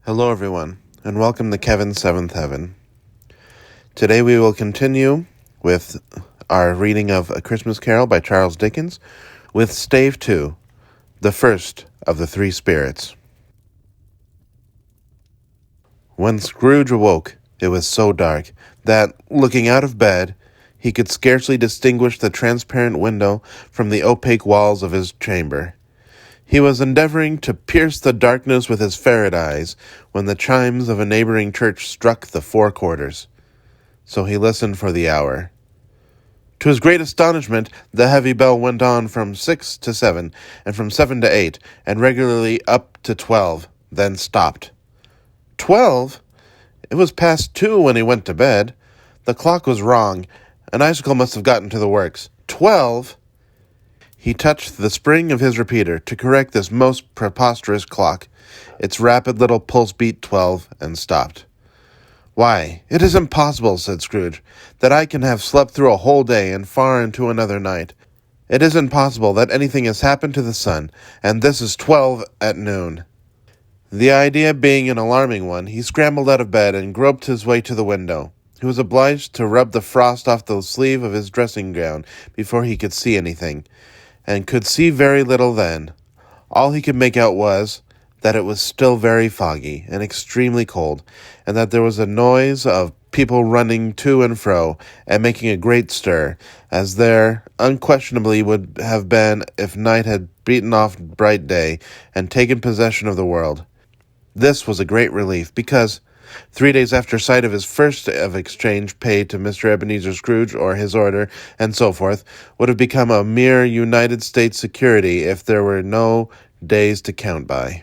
Hello everyone, and welcome to Kevin's Seventh Heaven. Today we will continue with our reading of A Christmas Carol by Charles Dickens with Stave 2, the first of the three spirits. When Scrooge awoke, it was so dark that, looking out of bed, he could scarcely distinguish the transparent window from the opaque walls of his chamber. He was endeavoring to pierce the darkness with his ferret eyes when the chimes of a neighboring church struck the 4 quarters. So he listened for the hour. To his great astonishment, the heavy bell went on from 6 to 7, and from 7 to 8, and regularly up to 12, then stopped. 12? It was past 2 when he went to bed. The clock was wrong. An icicle must have gotten to the works. 12? He touched the spring of his repeater to correct this most preposterous clock. Its rapid little pulse beat 12 and stopped. "Why, it is impossible," said Scrooge, "that I can have slept through a whole day and far into another night. It is impossible that anything has happened to the sun, and this is 12 at noon." The idea being an alarming one, he scrambled out of bed and groped his way to the window. He was obliged to rub the frost off the sleeve of his dressing gown before he could see anything, and could see very little then. All he could make out was that it was still very foggy and extremely cold, and that there was a noise of people running to and fro and making a great stir, as there unquestionably would have been if night had beaten off bright day and taken possession of the world. This was a great relief, because 3 days after sight of his first of exchange paid to Mr. Ebenezer Scrooge, or his order, and so forth, would have become a mere United States security if there were no days to count by.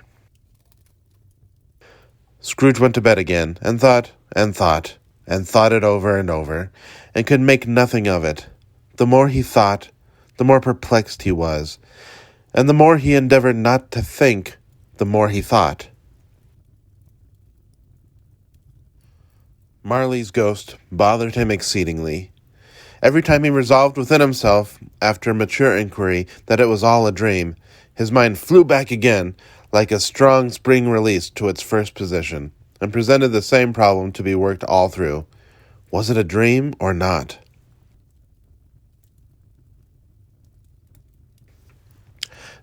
Scrooge went to bed again, and thought, and thought, and thought it over and over, and could make nothing of it. The more he thought, the more perplexed he was, and the more he endeavored not to think, the more he thought. Marley's ghost bothered him exceedingly. Every time he resolved within himself, after mature inquiry, that it was all a dream, his mind flew back again, like a strong spring released to its first position, and presented the same problem to be worked all through. Was it a dream or not?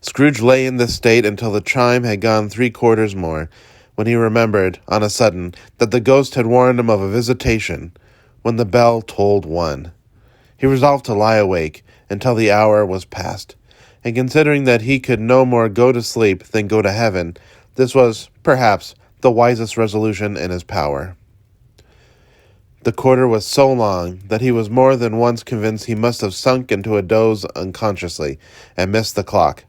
Scrooge lay in this state until the chime had gone 3 quarters more, when he remembered, on a sudden, that the ghost had warned him of a visitation, when the bell tolled 1. He resolved to lie awake until the hour was past, and considering that he could no more go to sleep than go to heaven, this was, perhaps, the wisest resolution in his power. The quarter was so long that he was more than once convinced he must have sunk into a doze unconsciously, and missed the clock.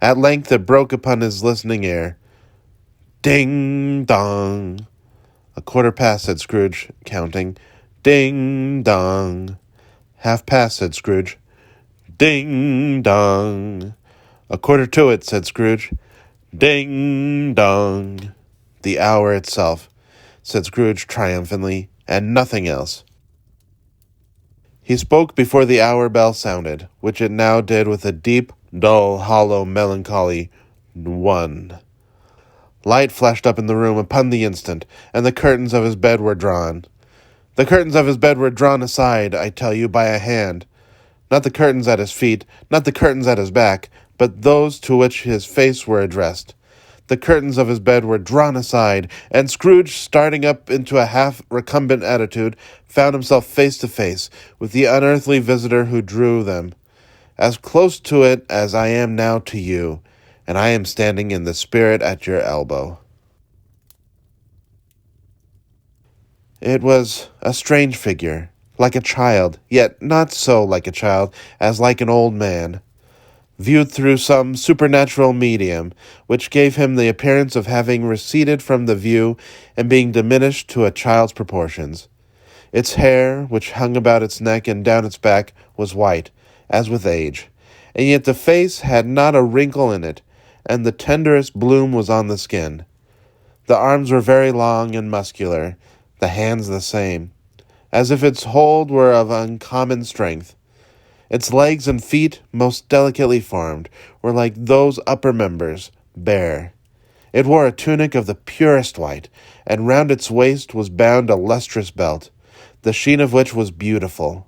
At length it broke upon his listening ear. "Ding dong." "A quarter past," said Scrooge, counting. "Ding dong." "Half past," said Scrooge. "Ding dong." "A quarter to it," said Scrooge. "Ding dong." "The hour itself," said Scrooge triumphantly, "and nothing else." He spoke before the hour bell sounded, which it now did with a deep, dull, hollow, melancholy 1. Light flashed up in the room upon the instant, and the curtains of his bed were drawn. The curtains of his bed were drawn aside, I tell you, by a hand. Not the curtains at his feet, not the curtains at his back, but those to which his face were addressed. The curtains of his bed were drawn aside, and Scrooge, starting up into a half-recumbent attitude, found himself face to face with the unearthly visitor who drew them. As close to it as I am now to you, and I am standing in the spirit at your elbow. It was a strange figure, like a child, yet not so like a child as like an old man, viewed through some supernatural medium, which gave him the appearance of having receded from the view and being diminished to a child's proportions. Its hair, which hung about its neck and down its back, was white, as with age, and yet the face had not a wrinkle in it, and the tenderest bloom was on the skin. The arms were very long and muscular, the hands the same, as if its hold were of uncommon strength. Its legs and feet, most delicately formed, were like those upper members, bare. It wore a tunic of the purest white, and round its waist was bound a lustrous belt, the sheen of which was beautiful.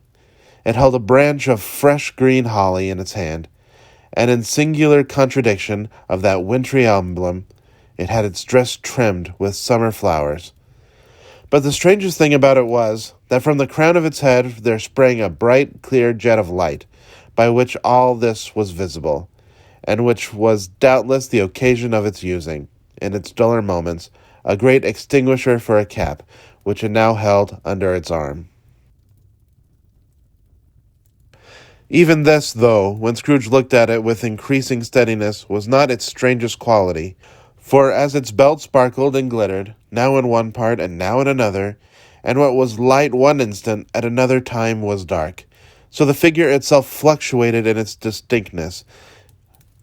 It held a branch of fresh green holly in its hand, and in singular contradiction of that wintry emblem, it had its dress trimmed with summer flowers. But the strangest thing about it was that from the crown of its head there sprang a bright, clear jet of light, by which all this was visible, and which was doubtless the occasion of its using, in its duller moments, a great extinguisher for a cap, which it now held under its arm. Even this, though, when Scrooge looked at it with increasing steadiness, was not its strangest quality, for as its belt sparkled and glittered, now in one part and now in another, and what was light one instant at another time was dark, so the figure itself fluctuated in its distinctness,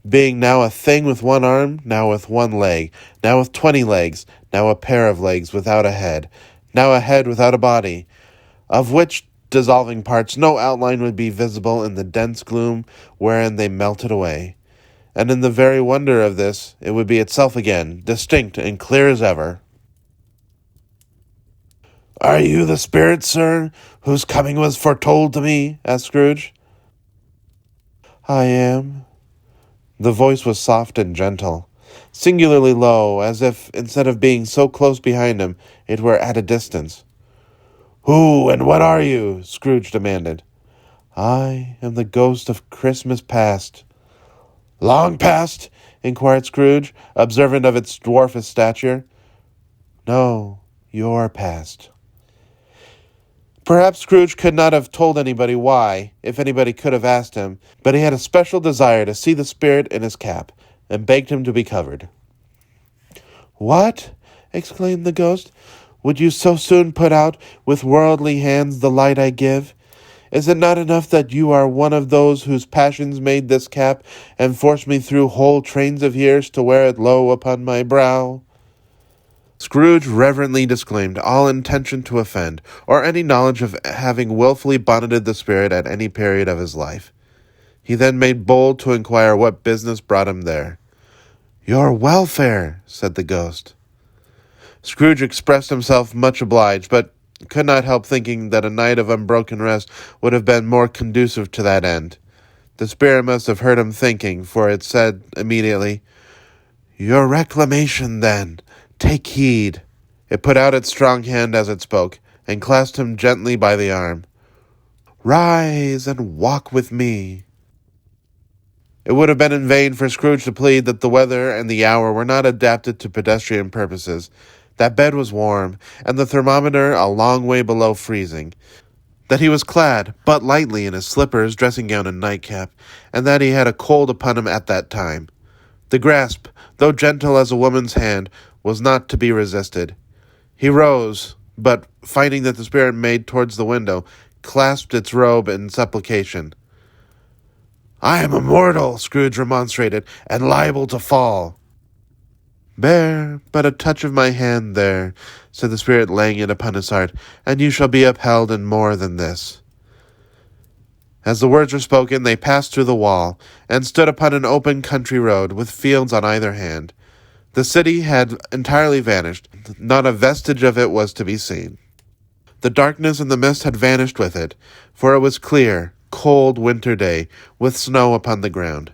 being now a thing with one arm, now with one leg, now with 20 legs, now a pair of legs without a head, now a head without a body, of which dissolving parts no outline would be visible in the dense gloom wherein they melted away. And in the very wonder of this, it would be itself again, distinct and clear as ever. "Are you the spirit, sir, whose coming was foretold to me?" asked Scrooge. "I am." The voice was soft and gentle, singularly low, as if, instead of being so close behind him, it were at a distance. "Who and what are you?" Scrooge demanded. "I am the ghost of Christmas past." "Long past?" inquired Scrooge, observant of its dwarfish stature. "No, your past." Perhaps Scrooge could not have told anybody why, if anybody could have asked him, but he had a special desire to see the spirit in his cap, and begged him to be covered. "What?" exclaimed the ghost. "Would you so soon put out with worldly hands the light I give? Is it not enough that you are one of those whose passions made this cap, and forced me through whole trains of years to wear it low upon my brow?" Scrooge reverently disclaimed all intention to offend, or any knowledge of having wilfully bonneted the spirit at any period of his life. He then made bold to inquire what business brought him there. "Your welfare," said the ghost. Scrooge expressed himself much obliged, but could not help thinking that a night of unbroken rest would have been more conducive to that end. The spirit must have heard him thinking, for it said immediately, "Your reclamation, then. Take heed." It put out its strong hand as it spoke, and clasped him gently by the arm. "Rise and walk with me." It would have been in vain for Scrooge to plead that the weather and the hour were not adapted to pedestrian purposes, that bed was warm, and the thermometer a long way below freezing, that he was clad but lightly in his slippers, dressing gown, and nightcap, and that he had a cold upon him at that time. The grasp, though gentle as a woman's hand, was not to be resisted. He rose, but, finding that the spirit made towards the window, clasped its robe in supplication. "I am immortal," Scrooge remonstrated, "and liable to fall." "Bear but a touch of my hand there," said the spirit, laying it upon his heart, "and you shall be upheld in more than this." As the words were spoken, they passed through the wall, and stood upon an open country road, with fields on either hand. The city had entirely vanished. Not a vestige of it was to be seen. The darkness and the mist had vanished with it, for it was clear, cold winter day, with snow upon the ground.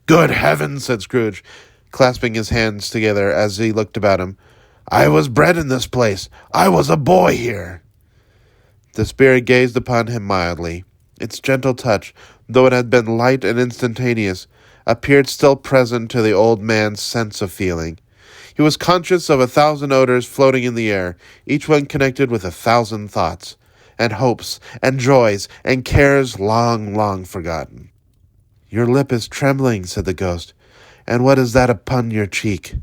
"Good heavens," said Scrooge, clasping his hands together as he looked about him. "I was bred in this place. I was a boy here." The spirit gazed upon him mildly. Its gentle touch, though it had been light and instantaneous, appeared still present to the old man's sense of feeling. He was conscious of 1,000 odors floating in the air, each one connected with 1,000 thoughts, and hopes, and joys, and cares long, long forgotten. "Your lip is trembling," said the ghost. "And what is that upon your cheek?"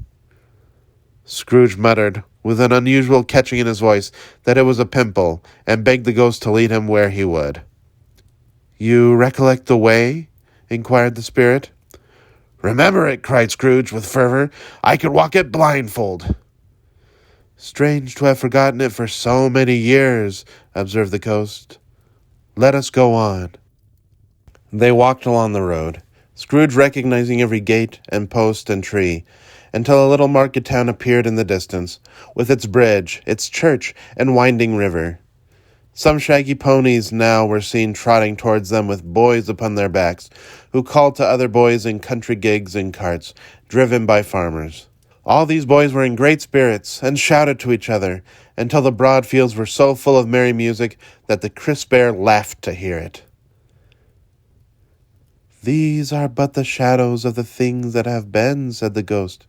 Scrooge muttered, with an unusual catching in his voice, that it was a pimple, and begged the ghost to lead him where he would. "You recollect the way?" inquired the spirit. "Remember it!" cried Scrooge with fervor. "I could walk it blindfold." "Strange to have forgotten it for so many years," observed the ghost. "Let us go on." They walked along the road. Scrooge recognizing every gate and post and tree, until a little market town appeared in the distance, with its bridge, its church, and winding river. Some shaggy ponies now were seen trotting towards them with boys upon their backs, who called to other boys in country gigs and carts, driven by farmers. All these boys were in great spirits, and shouted to each other, until the broad fields were so full of merry music that the crisp air laughed to hear it. "These are but the shadows of the things that have been," said the ghost.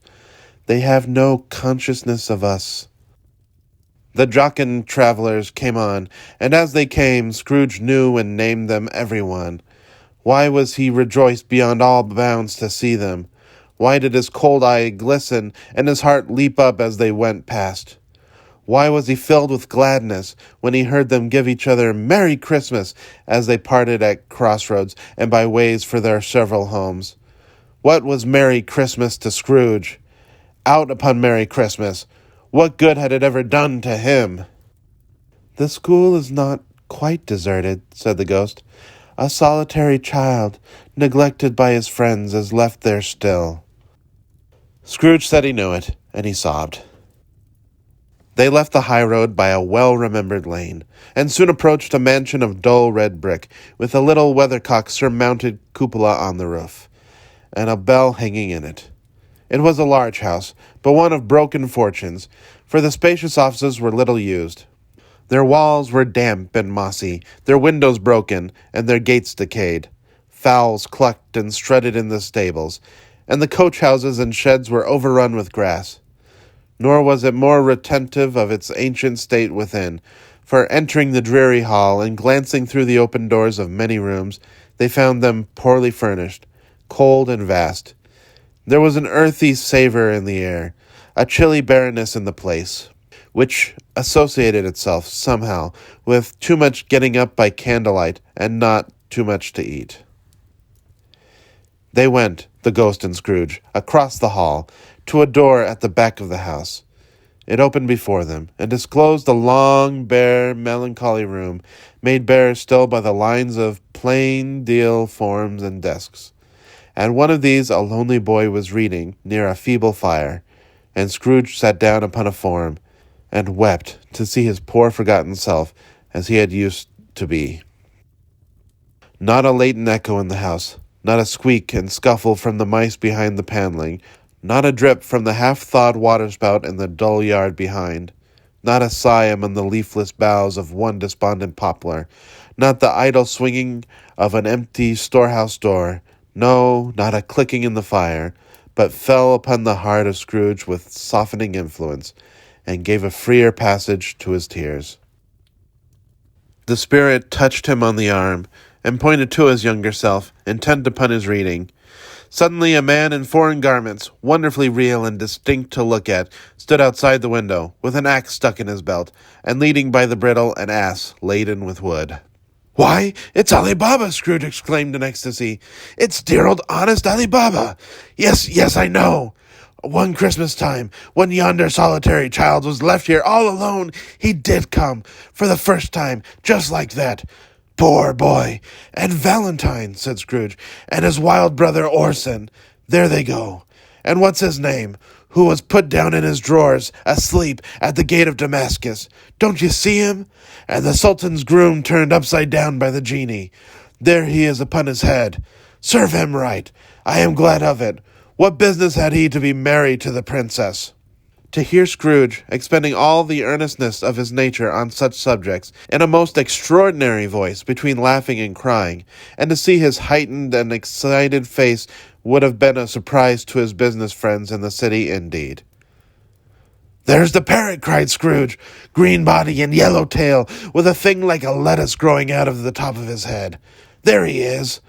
"They have no consciousness of us." The jocund travelers came on, and as they came, Scrooge knew and named them every one. Why was he rejoiced beyond all bounds to see them? Why did his cold eye glisten, and his heart leap up as they went past? Why was he filled with gladness when he heard them give each other Merry Christmas as they parted at crossroads and by ways for their several homes? What was Merry Christmas to Scrooge? Out upon Merry Christmas! What good had it ever done to him? "The school is not quite deserted," said the ghost. "A solitary child, neglected by his friends, is left there still." Scrooge said he knew it, and he sobbed. They left the high road by a well-remembered lane, and soon approached a mansion of dull red brick, with a little weathercock-surmounted cupola on the roof, and a bell hanging in it. It was a large house, but one of broken fortunes, for the spacious offices were little used. Their walls were damp and mossy, their windows broken, and their gates decayed. Fowls clucked and strutted in the stables, and the coach-houses and sheds were overrun with grass. Nor was it more retentive of its ancient state within, for entering the dreary hall and glancing through the open doors of many rooms, they found them poorly furnished, cold and vast. There was an earthy savour in the air, a chilly barrenness in the place, which associated itself, somehow, with too much getting up by candlelight and not too much to eat. They went, the ghost and Scrooge, across the hall, to a door at the back of the house. It opened before them, and disclosed a long, bare, melancholy room, made bare still by the lines of plain deal forms and desks. At one of these a lonely boy was reading, near a feeble fire, and Scrooge sat down upon a form, and wept to see his poor forgotten self as he had used to be. Not a latent echo in the house, not a squeak and scuffle from the mice behind the paneling, not a drip from the half-thawed waterspout in the dull yard behind, not a sigh among the leafless boughs of one despondent poplar, not the idle swinging of an empty storehouse door, no, not a clicking in the fire, but fell upon the heart of Scrooge with softening influence, and gave a freer passage to his tears. The spirit touched him on the arm, and pointed to his younger self, intent upon his reading. Suddenly a man in foreign garments, wonderfully real and distinct to look at, stood outside the window, with an axe stuck in his belt, and leading by the bridle an ass laden with wood. "Why, it's Ali Baba!" Scrooge exclaimed in ecstasy. "It's dear old honest Ali Baba! Yes, I know. One Christmas time, when yonder solitary child was left here all alone, he did come, for the first time, just like that. Poor boy! And Valentine," said Scrooge, "and his wild brother Orson. There they go. And what's his name? Who was put down in his drawers, asleep, at the gate of Damascus. Don't you see him? And the Sultan's groom turned upside down by the genie. There he is upon his head. Serve him right. I am glad of it. What business had he to be married to the princess?" To hear Scrooge, expending all the earnestness of his nature on such subjects, in a most extraordinary voice, between laughing and crying, and to see his heightened and excited face, would have been a surprise to his business friends in the city indeed. "There's the parrot!" cried Scrooge. "Green body and yellow tail, with a thing like a lettuce growing out of the top of his head. There he is.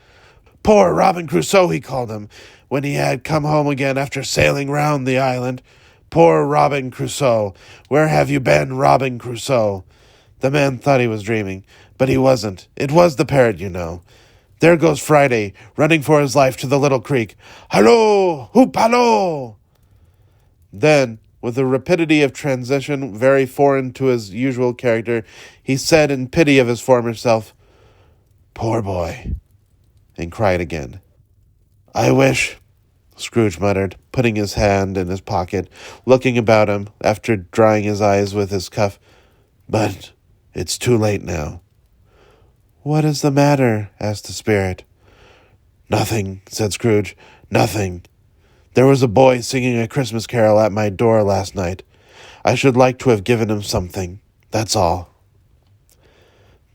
Poor Robin Crusoe, he called him, when he had come home again after sailing round the island. Poor Robin Crusoe! Where have you been, Robin Crusoe?" The man thought he was dreaming, but he wasn't. It was the parrot, you know. There goes Friday, running for his life to the little creek. "Hallo! Hoop hallo!" Then, with a rapidity of transition very foreign to his usual character, he said in pity of his former self, "Poor boy," and cried again. "I wish," Scrooge muttered, putting his hand in his pocket, looking about him after drying his eyes with his cuff. "But it's too late now." "What is the matter?" asked the spirit. "Nothing," said Scrooge. "Nothing. There was a boy singing a Christmas carol at my door last night. I should like to have given him something. That's all."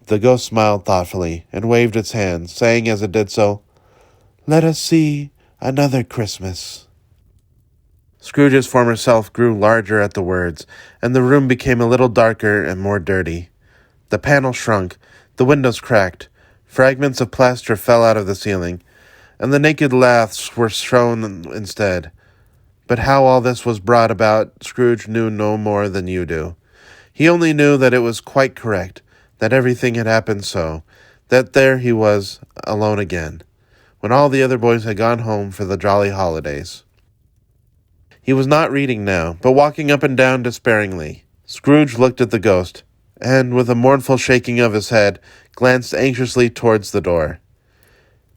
The ghost smiled thoughtfully and waved its hand, saying as it did so, "Let us see another Christmas." Scrooge's former self grew larger at the words, and the room became a little darker and more dirty. The panel shrunk, the windows cracked, fragments of plaster fell out of the ceiling, and the naked laths were shown instead. But how all this was brought about, Scrooge knew no more than you do. He only knew that it was quite correct, that everything had happened so, that there he was, alone again, when all the other boys had gone home for the jolly holidays. He was not reading now, but walking up and down despairingly. Scrooge looked at the ghost, and, with a mournful shaking of his head, glanced anxiously towards the door.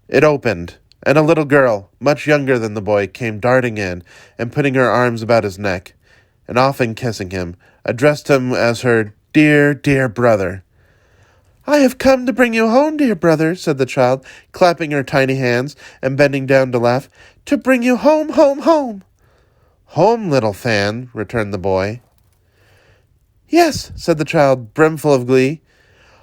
It opened, and a little girl, much younger than the boy, came darting in, and putting her arms about his neck, and often kissing him, addressed him as her dear, dear brother. "I have come to bring you home, dear brother," said the child, clapping her tiny hands and bending down to laugh. "To bring you home, home, home." "Home, little fan," returned the boy. "Yes," said the child, brimful of glee.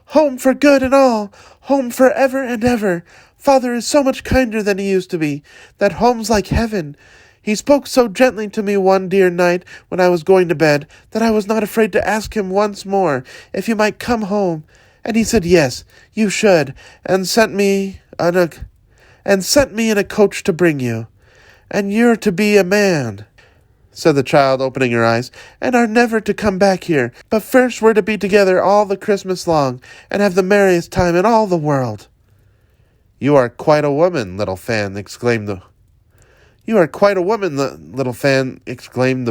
"Home for good and all, home for ever and ever. Father is so much kinder than he used to be. That home's like heaven. He spoke so gently to me one dear night when I was going to bed that I was not afraid to ask him once more if you might come home. And he said yes, you should, and sent me in a coach to bring you. And you're to be a man," said the child, opening her eyes, "and are never to come back here. But first we're to be together all the Christmas long, and have the merriest time in all the world." "You are quite a woman, little fan," exclaimed the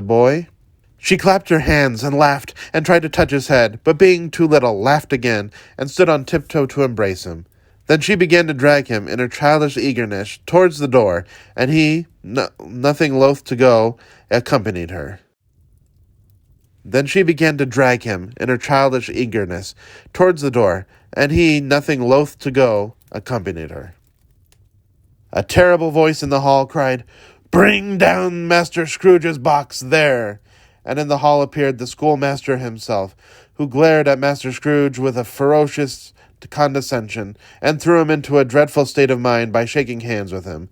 boy. She clapped her hands and laughed and tried to touch his head, but being too little, laughed again and stood on tiptoe to embrace him. Then she began to drag him in her childish eagerness towards the door, and he, nothing loath to go, accompanied her. A terrible voice in the hall cried, "Bring down Master Scrooge's box there!" And in the hall appeared the schoolmaster himself, who glared at Master Scrooge with a ferocious condescension, and threw him into a dreadful state of mind by shaking hands with him.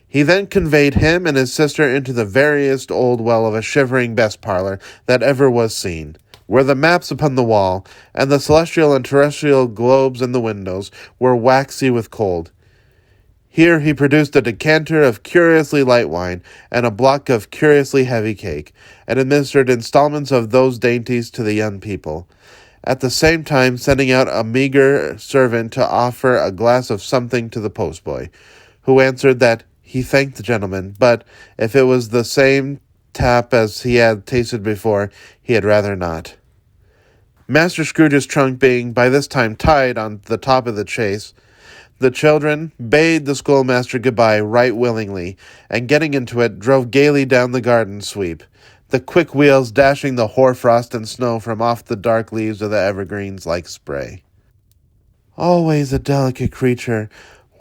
He then conveyed him and his sister into the veriest old well of a shivering best parlor that ever was seen, where the maps upon the wall, and the celestial and terrestrial globes in the windows, were waxy with cold. Here he produced a decanter of curiously light wine and a block of curiously heavy cake, and administered installments of those dainties to the young people, at the same time sending out a meagre servant to offer a glass of something to the postboy, who answered that he thanked the gentleman, but if it was the same tap as he had tasted before, he had rather not. Master Scrooge's trunk being by this time tied on the top of the chaise, the children bade the schoolmaster goodbye right willingly, and getting into it, drove gaily down the garden sweep, the quick wheels dashing the hoar-frost and snow from off the dark leaves of the evergreens like spray. "Always a delicate creature,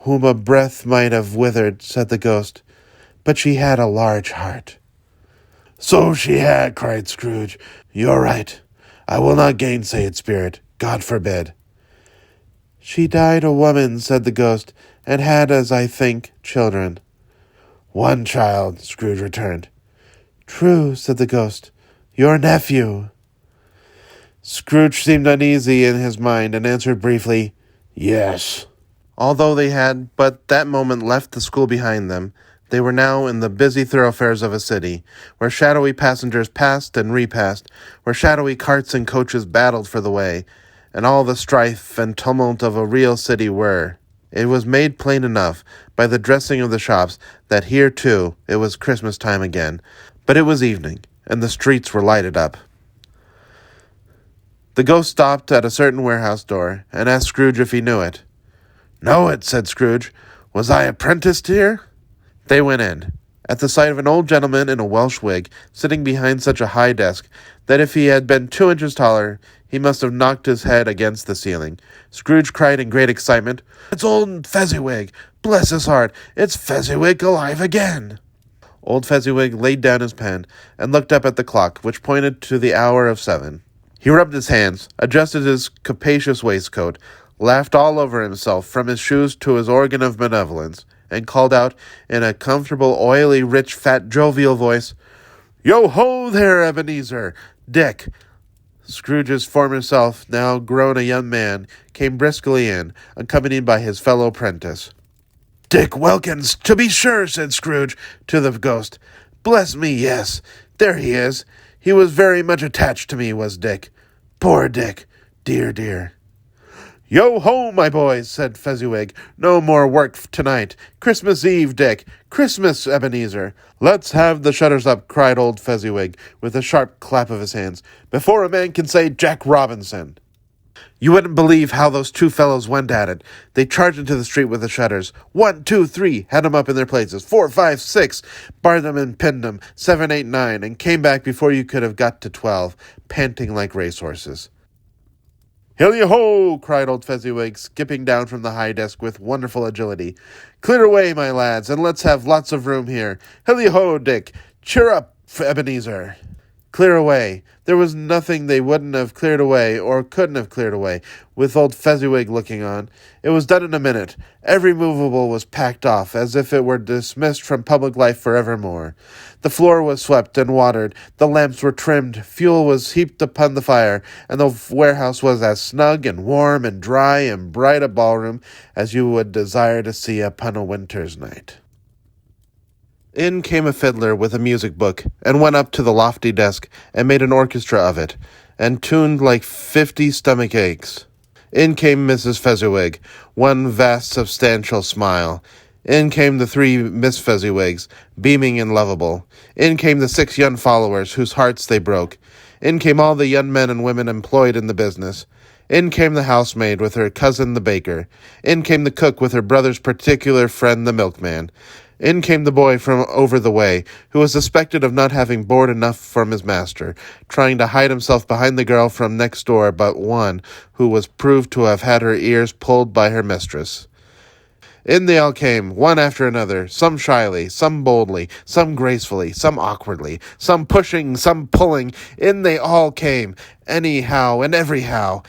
whom a breath might have withered," said the ghost, "but she had a large heart." "So she had," cried Scrooge. "You're right. I will not gainsay it, spirit. God forbid." "She died a woman," said the ghost, "and had, as I think, children." "One child," Scrooge returned. "True," said the ghost. "Your nephew." Scrooge seemed uneasy in his mind, and answered briefly, "Yes." Although they had but that moment left the school behind them, they were now in the busy thoroughfares of a city, where shadowy passengers passed and repassed, where shadowy carts and coaches battled for the way, and all the strife and tumult of a real city were. It was made plain enough by the dressing of the shops that here, too, it was Christmas time again, but it was evening, and the streets were lighted up. The ghost stopped at a certain warehouse door, and asked Scrooge if he knew it. "Know it," said Scrooge. "Was I apprenticed here?" They went in. At the sight of an old gentleman in a Welsh wig, sitting behind such a high desk, that if he had been 2 inches taller, he must have knocked his head against the ceiling, Scrooge cried in great excitement, "It's old Fezziwig! Bless his heart, it's Fezziwig alive again!" Old Fezziwig laid down his pen, and looked up at the clock, which pointed to the hour of 7. He rubbed his hands, adjusted his capacious waistcoat, laughed all over himself, from his shoes to his organ of benevolence, and called out, in a comfortable, oily, rich, fat, jovial voice, "Yo-ho there, Ebenezer! Dick!" Scrooge's former self, now grown a young man, came briskly in, accompanied by his fellow prentice. "Dick Wilkins, to be sure," said Scrooge to the ghost. "Bless me, yes. There he is. He was very much attached to me, was Dick. Poor Dick. Dear, dear." "Yo-ho, my boys," said Fezziwig. "No more work tonight. Christmas Eve, Dick. Christmas, Ebenezer." "Let's have the shutters up," cried old Fezziwig, with a sharp clap of his hands, "before a man can say Jack Robinson." You wouldn't believe how those two fellows went at it. They charged into the street with the shutters. 1, 2, 3, had 'em up in their places. 4, 5, 6, barred them and pinned 'em. 7, 8, 9, and came back before you could have got to 12, panting like racehorses. "Hilly-ho!" cried old Fezziwig, skipping down from the high desk with wonderful agility. "Clear away, my lads, and let's have lots of room here. Hilly-ho, Dick! Cheer up, Ebenezer!" Clear away. There was nothing they wouldn't have cleared away, or couldn't have cleared away, with old Fezziwig looking on. It was done in a minute. Every movable was packed off, as if it were dismissed from public life forevermore. The floor was swept and watered, the lamps were trimmed, fuel was heaped upon the fire, and the warehouse was as snug and warm and dry and bright a ballroom as you would desire to see upon a winter's night. In came a fiddler with a music book, and went up to the lofty desk, and made an orchestra of it, and tuned like 50 stomach aches. In came Mrs. Fezziwig, one vast substantial smile. In came the 3 Miss Fezziwigs, beaming and lovable. In came the 6 young followers, whose hearts they broke. In came all the young men and women employed in the business. In came the housemaid with her cousin the baker. In came the cook with her brother's particular friend the milkman. In came the boy from over the way, who was suspected of not having board enough from his master, trying to hide himself behind the girl from next door but one, who was proved to have had her ears pulled by her mistress. In they all came, one after another, some shyly, some boldly, some gracefully, some awkwardly, some pushing, some pulling. In they all came, anyhow and everyhow.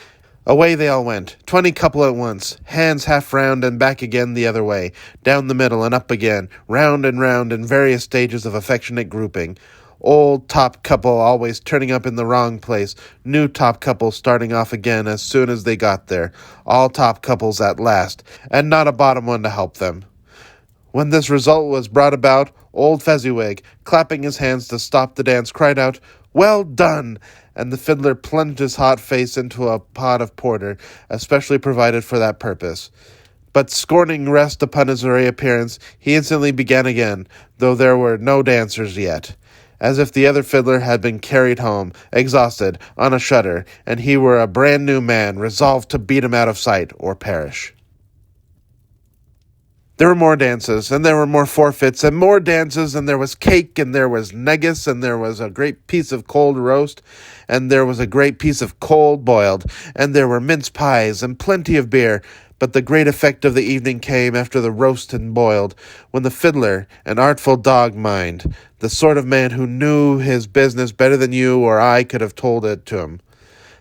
Away they all went, 20 couple at once, hands half round and back again the other way, down the middle and up again, round and round in various stages of affectionate grouping. Old top couple always turning up in the wrong place, new top couple starting off again as soon as they got there, all top couples at last, and not a bottom one to help them. When this result was brought about, old Fezziwig, clapping his hands to stop the dance, cried out, "Well done!" and the fiddler plunged his hot face into a pot of porter, especially provided for that purpose. But scorning rest upon his reappearance, he instantly began again, though there were no dancers yet, as if the other fiddler had been carried home, exhausted, on a shutter, and he were a brand-new man, resolved to beat him out of sight, or perish. There were more dances, and there were more forfeits, and more dances, and there was cake, and there was negus, and there was a great piece of cold roast, and there was a great piece of cold boiled, and there were mince pies, and plenty of beer. But the great effect of the evening came after the roast and boiled, when the fiddler, an artful dog mind, the sort of man who knew his business better than you or I could have told it to him,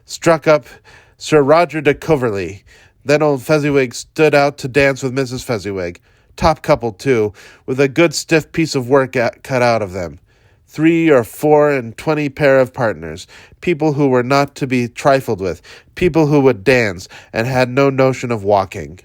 struck up Sir Roger de Coverley. Then old Fezziwig stood out to dance with Mrs. Fezziwig, top couple too, with a good stiff piece of work cut out of them. 3 or 4 and 20 pair of partners, people who were not to be trifled with, people who would dance, and had no notion of walking.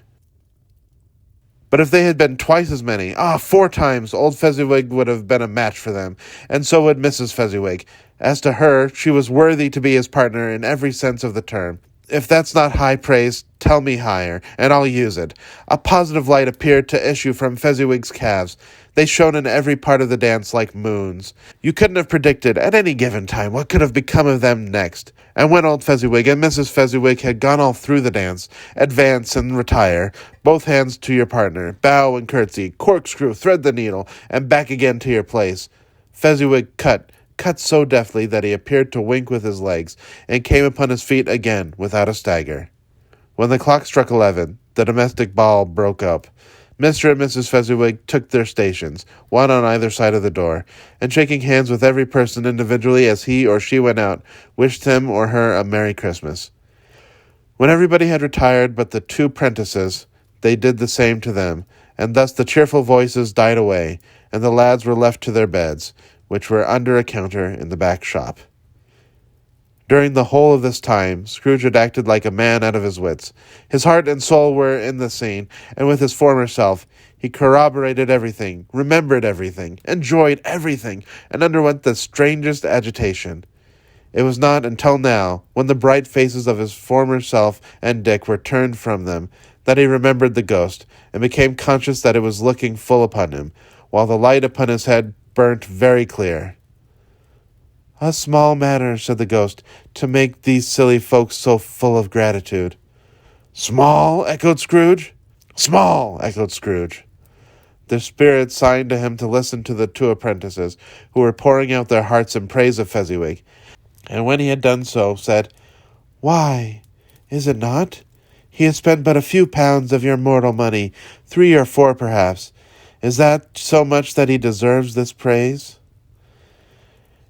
But if they had been twice as many, 4 times, old Fezziwig would have been a match for them, and so would Mrs. Fezziwig. As to her, she was worthy to be his partner in every sense of the term. If that's not high praise, tell me higher, and I'll use it. A positive light appeared to issue from Fezziwig's calves. They shone in every part of the dance like moons. You couldn't have predicted, at any given time, what could have become of them next. And when old Fezziwig and Mrs. Fezziwig had gone all through the dance, advance and retire, both hands to your partner, bow and curtsy, corkscrew, thread the needle, and back again to your place. Fezziwig cut so deftly that he appeared to wink with his legs, and came upon his feet again without a stagger. When the clock struck 11, the domestic ball broke up. Mr. and Mrs. Fezziwig took their stations, one on either side of the door, and shaking hands with every person individually as he or she went out, wished him or her a Merry Christmas. When everybody had retired but the two prentices, they did the same to them, and thus the cheerful voices died away, and the lads were left to their beds, which were under a counter in the back shop. During the whole of this time, Scrooge had acted like a man out of his wits. His heart and soul were in the scene, and with his former self, he corroborated everything, remembered everything, enjoyed everything, and underwent the strangest agitation. It was not until now, when the bright faces of his former self and Dick were turned from them, that he remembered the ghost, and became conscious that it was looking full upon him, while the light upon his head burnt very clear. "A small matter," said the ghost, "to make these silly folks so full of gratitude." "Small?" echoed Scrooge. "Small!" echoed Scrooge. The spirit signed to him to listen to the two apprentices, who were pouring out their hearts in praise of Fezziwig, and when he had done so, said, "Why, is it not? He has spent but a few pounds of your mortal money, 3 or 4 perhaps. Is that so much that he deserves this praise?"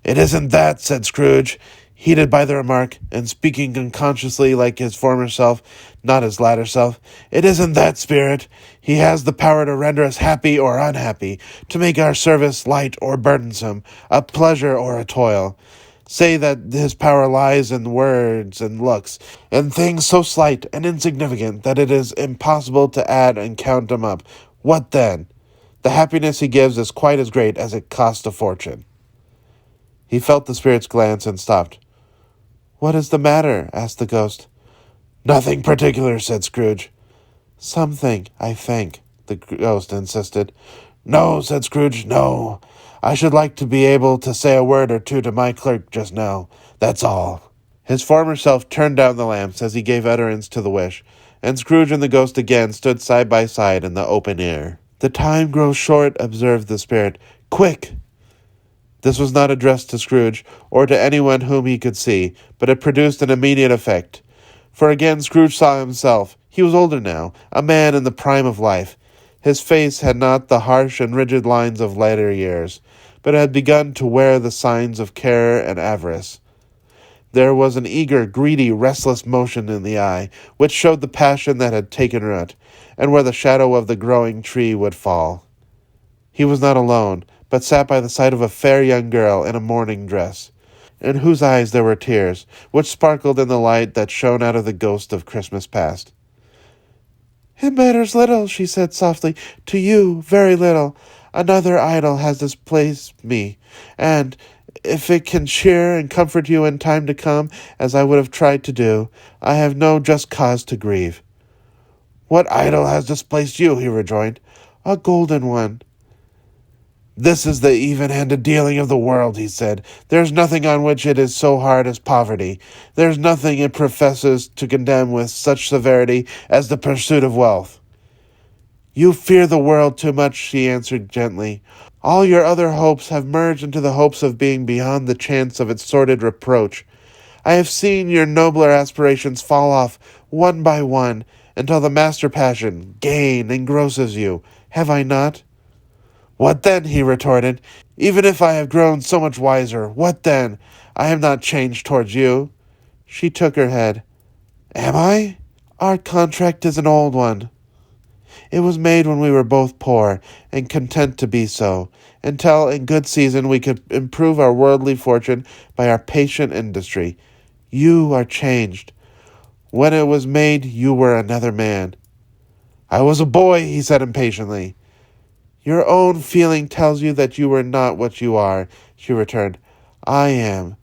"It isn't that," said Scrooge, heated by the remark, and speaking unconsciously like his former self, not his latter self. "It isn't that, spirit. He has the power to render us happy or unhappy, to make our service light or burdensome, a pleasure or a toil. Say that his power lies in words and looks, in things so slight and insignificant that it is impossible to add and count them up. What then? The happiness he gives is quite as great as it costs a fortune." He felt the spirit's glance and stopped. "What is the matter?" asked the ghost. "Nothing particular," said Scrooge. "Something, I think," the ghost insisted. "No," said Scrooge, "no. I should like to be able to say a word or two to my clerk just now. That's all." His former self turned down the lamps as he gave utterance to the wish, and Scrooge and the ghost again stood side by side in the open air. "The time grows short," observed the spirit. "Quick!" This was not addressed to Scrooge, or to anyone whom he could see, but it produced an immediate effect. For again Scrooge saw himself. He was older now, a man in the prime of life. His face had not the harsh and rigid lines of later years, but had begun to wear the signs of care and avarice. There was an eager, greedy, restless motion in the eye, which showed the passion that had taken root, and where the shadow of the growing tree would fall. He was not alone, but sat by the side of a fair young girl in a mourning dress, in whose eyes there were tears, which sparkled in the light that shone out of the ghost of Christmas past. "It matters little," she said softly, "to you, very little. Another idol has displaced me, and, if it can cheer and comfort you in time to come, as I would have tried to do, I have no just cause to grieve." "What idol has displaced you?" he rejoined. "A golden one." "This is the even-handed dealing of the world," he said. "There's nothing on which it is so hard as poverty. There's nothing it professes to condemn with such severity as the pursuit of wealth." "You fear the world too much," she answered gently. "All your other hopes have merged into the hopes of being beyond the chance of its sordid reproach. I have seen your nobler aspirations fall off one by one until the master passion, gain, engrosses you. Have I not?" "What then?" he retorted. "Even if I have grown so much wiser, what then? I am not changed towards you." She took her head. "Am I? Our contract is an old one. It was made when we were both poor, and content to be so, until in good season we could improve our worldly fortune by our patient industry. You are changed. When it was made, you were another man." "I was a boy," he said impatiently. "Your own feeling tells you that you were not what you are," she returned. "I am.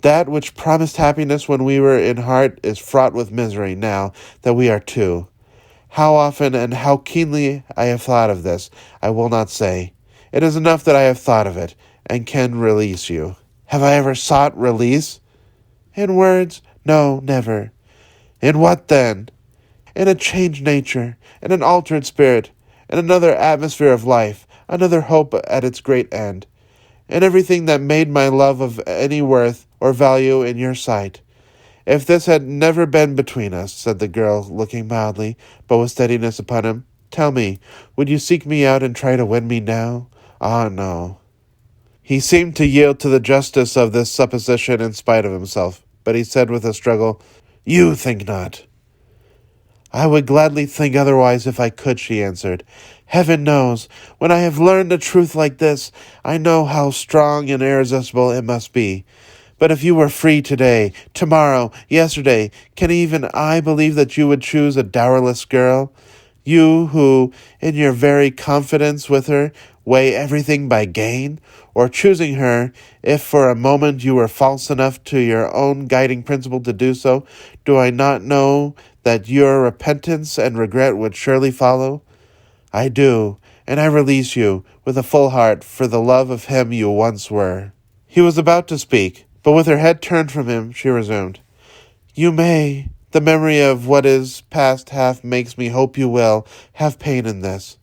That which promised happiness when we were in heart is fraught with misery now that we are two. How often and how keenly I have thought of this, I will not say. It is enough that I have thought of it, and can release you. Have I ever sought release? In words? No, never. In what then? In a changed nature, in an altered spirit, in another atmosphere of life, another hope at its great end, in everything that made my love of any worth or value in your sight. If this had never been between us, said the girl, looking mildly, but with steadiness upon him, tell me, would you seek me out and try to win me now? Ah, no. He seemed to yield to the justice of this supposition in spite of himself, but he said with a struggle, You think not. I would gladly think otherwise if I could, she answered. Heaven knows, when I have learned a truth like this, I know how strong and irresistible it must be. But if you were free today, tomorrow, yesterday, can even I believe that you would choose a dowerless girl? You who, in your very confidence with her, weigh everything by gain? Or choosing her, if for a moment you were false enough to your own guiding principle to do so, do I not know that your repentance and regret would surely follow? I do, and I release you, with a full heart, for the love of him you once were. He was about to speak, but with her head turned from him, she resumed. You may. The memory of what is past half makes me hope you will have pain in this.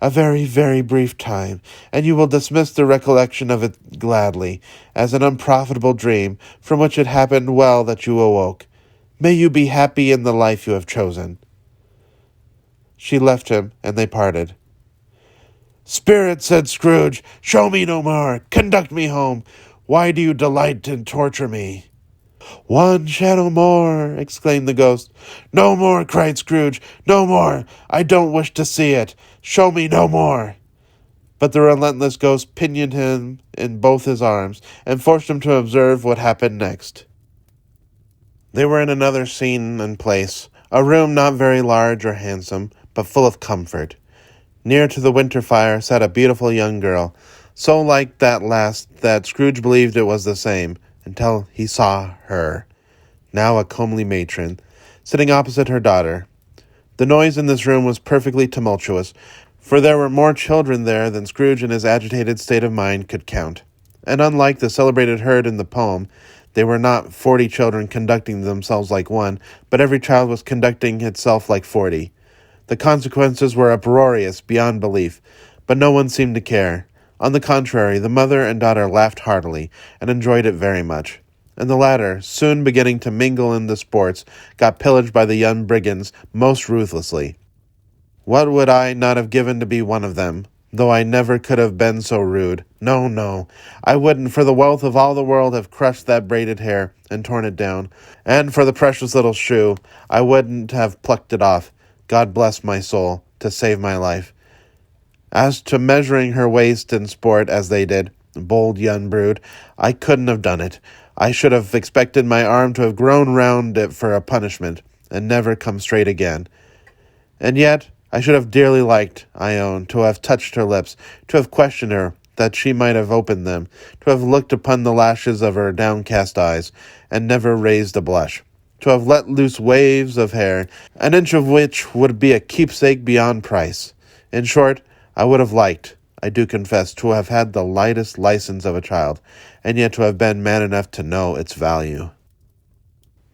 A very, very brief time, and you will dismiss the recollection of it gladly, as an unprofitable dream, from which it happened well that you awoke. May you be happy in the life you have chosen. She left him, and they parted. Spirit, said Scrooge, show me no more. Conduct me home. Why do you delight and torture me? One shadow more, exclaimed the ghost. No more, cried Scrooge. No more. I don't wish to see it. Show me no more. But the relentless ghost pinioned him in both his arms, and forced him to observe what happened next. They were in another scene and place, a room not very large or handsome, but full of comfort. Near to the winter fire sat a beautiful young girl, so like that last that Scrooge believed it was the same, until he saw her, now a comely matron, sitting opposite her daughter. The noise in this room was perfectly tumultuous, for there were more children there than Scrooge in his agitated state of mind could count. And unlike the celebrated herd in the poem, they were not 40 children conducting themselves like one, but every child was conducting itself like 40. The consequences were uproarious beyond belief, but no one seemed to care. On the contrary, the mother and daughter laughed heartily, and enjoyed it very much. And the latter, soon beginning to mingle in the sports, got pillaged by the young brigands most ruthlessly. What would I not have given to be one of them, though I never could have been so rude? No, no, I wouldn't for the wealth of all the world have crushed that braided hair and torn it down, and for the precious little shoe, I wouldn't have plucked it off, God bless my soul, to save my life. As to measuring her waist in sport as they did, bold young brood, I couldn't have done it. I should have expected my arm to have grown round it for a punishment, and never come straight again. And yet I should have dearly liked, I own, to have touched her lips, to have questioned her, that she might have opened them, to have looked upon the lashes of her downcast eyes, and never raised a blush, to have let loose waves of hair, an inch of which would be a keepsake beyond price. In short, I would have liked, I do confess, to have had the lightest license of a child, and yet to have been man enough to know its value.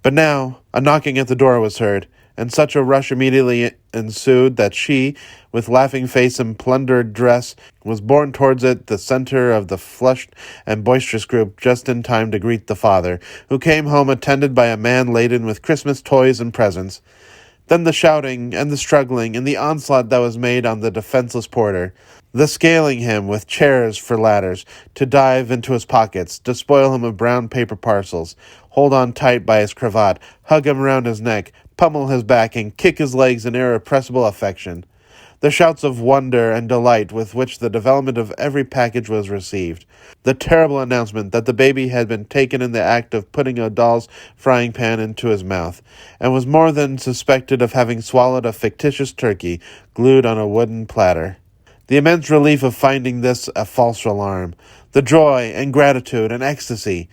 But now a knocking at the door was heard, and such a rush immediately ensued that she, with laughing face and plundered dress, was borne towards it, the centre of the flushed and boisterous group, just in time to greet the father, who came home attended by a man laden with Christmas toys and presents. Then the shouting and the struggling and the onslaught that was made on the defenseless porter, the scaling him with chairs for ladders, to dive into his pockets, despoil him of brown paper parcels, hold on tight by his cravat, hug him round his neck, pummel his back, and kick his legs in irrepressible affection. The shouts of wonder and delight with which the development of every package was received. The terrible announcement that the baby had been taken in the act of putting a doll's frying pan into his mouth, and was more than suspected of having swallowed a fictitious turkey glued on a wooden platter. The immense relief of finding this a false alarm. The joy and gratitude and ecstasy.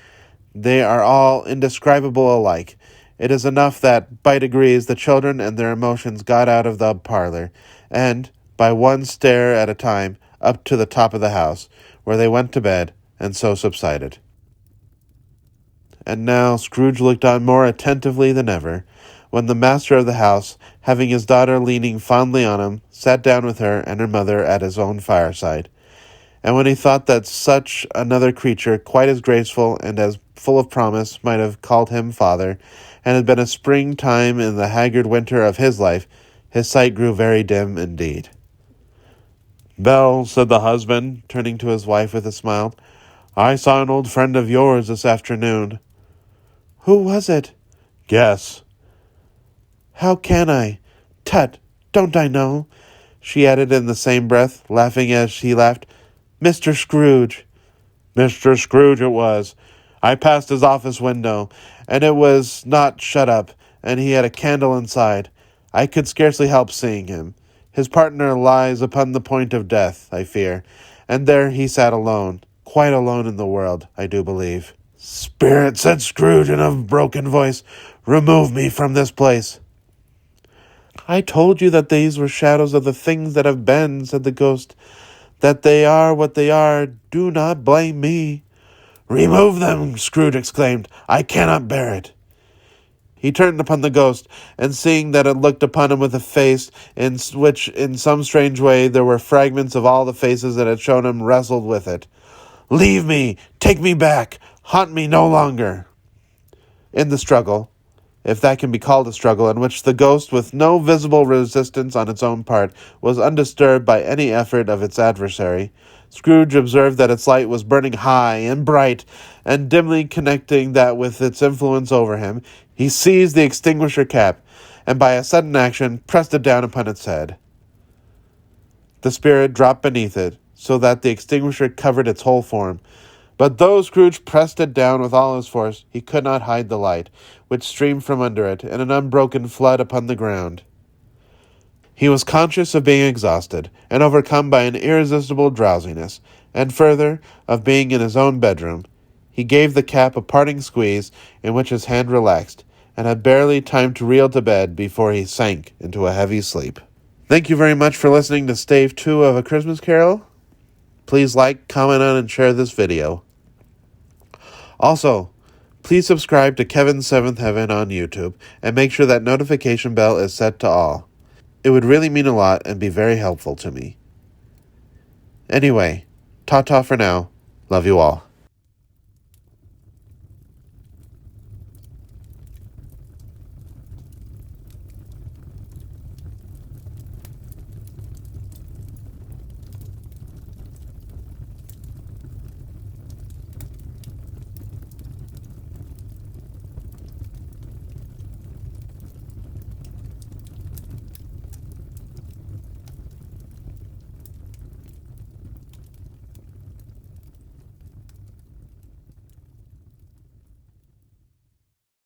They are all indescribable alike. It is enough that, by degrees, the children and their emotions got out of the parlor, and, by one stair at a time, up to the top of the house, where they went to bed, and so subsided. And now Scrooge looked on more attentively than ever, when the master of the house, having his daughter leaning fondly on him, sat down with her and her mother at his own fireside. And when he thought that such another creature, quite as graceful and as full of promise, might have called him father, and had been a springtime in the haggard winter of his life, his sight grew very dim indeed. "Belle," said the husband, turning to his wife with a smile, "I saw an old friend of yours this afternoon." "Who was it?" "Guess." "How can I? Tut, don't I know?" she added in the same breath, laughing as she laughed. "Mr. Scrooge." "Mr. Scrooge it was. I passed his office window, and it was not shut up, and he had a candle inside. I could scarcely help seeing him. His partner lies upon the point of death, I fear, and there he sat alone, quite alone in the world, I do believe." "Spirit," said Scrooge in a broken voice, "remove me from this place." "I told you that these were shadows of the things that have been," said the ghost. "That they are what they are. Do not blame me." "Remove them," Scrooge exclaimed. "I cannot bear it." He turned upon the ghost, and seeing that it looked upon him with a face in which, in some strange way, there were fragments of all the faces that had shown him, wrestled with it. "Leave me! Take me back! Haunt me no longer!" In the struggle, if that can be called a struggle, in which the ghost, with no visible resistance on its own part, was undisturbed by any effort of its adversary, Scrooge observed that its light was burning high and bright, and dimly connecting that with its influence over him, he seized the extinguisher cap, and by a sudden action pressed it down upon its head. The spirit dropped beneath it, so that the extinguisher covered its whole form. But though Scrooge pressed it down with all his force, he could not hide the light, which streamed from under it in an unbroken flood upon the ground. He was conscious of being exhausted, and overcome by an irresistible drowsiness, and further, of being in his own bedroom. He gave the cap a parting squeeze, in which his hand relaxed, and had barely time to reel to bed before he sank into a heavy sleep. Thank you very much for listening to Stave 2 of A Christmas Carol. Please like, comment on, and share this video. Also, please subscribe to Kevin's Seventh Heaven on YouTube, and make sure that notification bell is set to all. It would really mean a lot and be very helpful to me. Anyway, ta-ta for now. Love you all.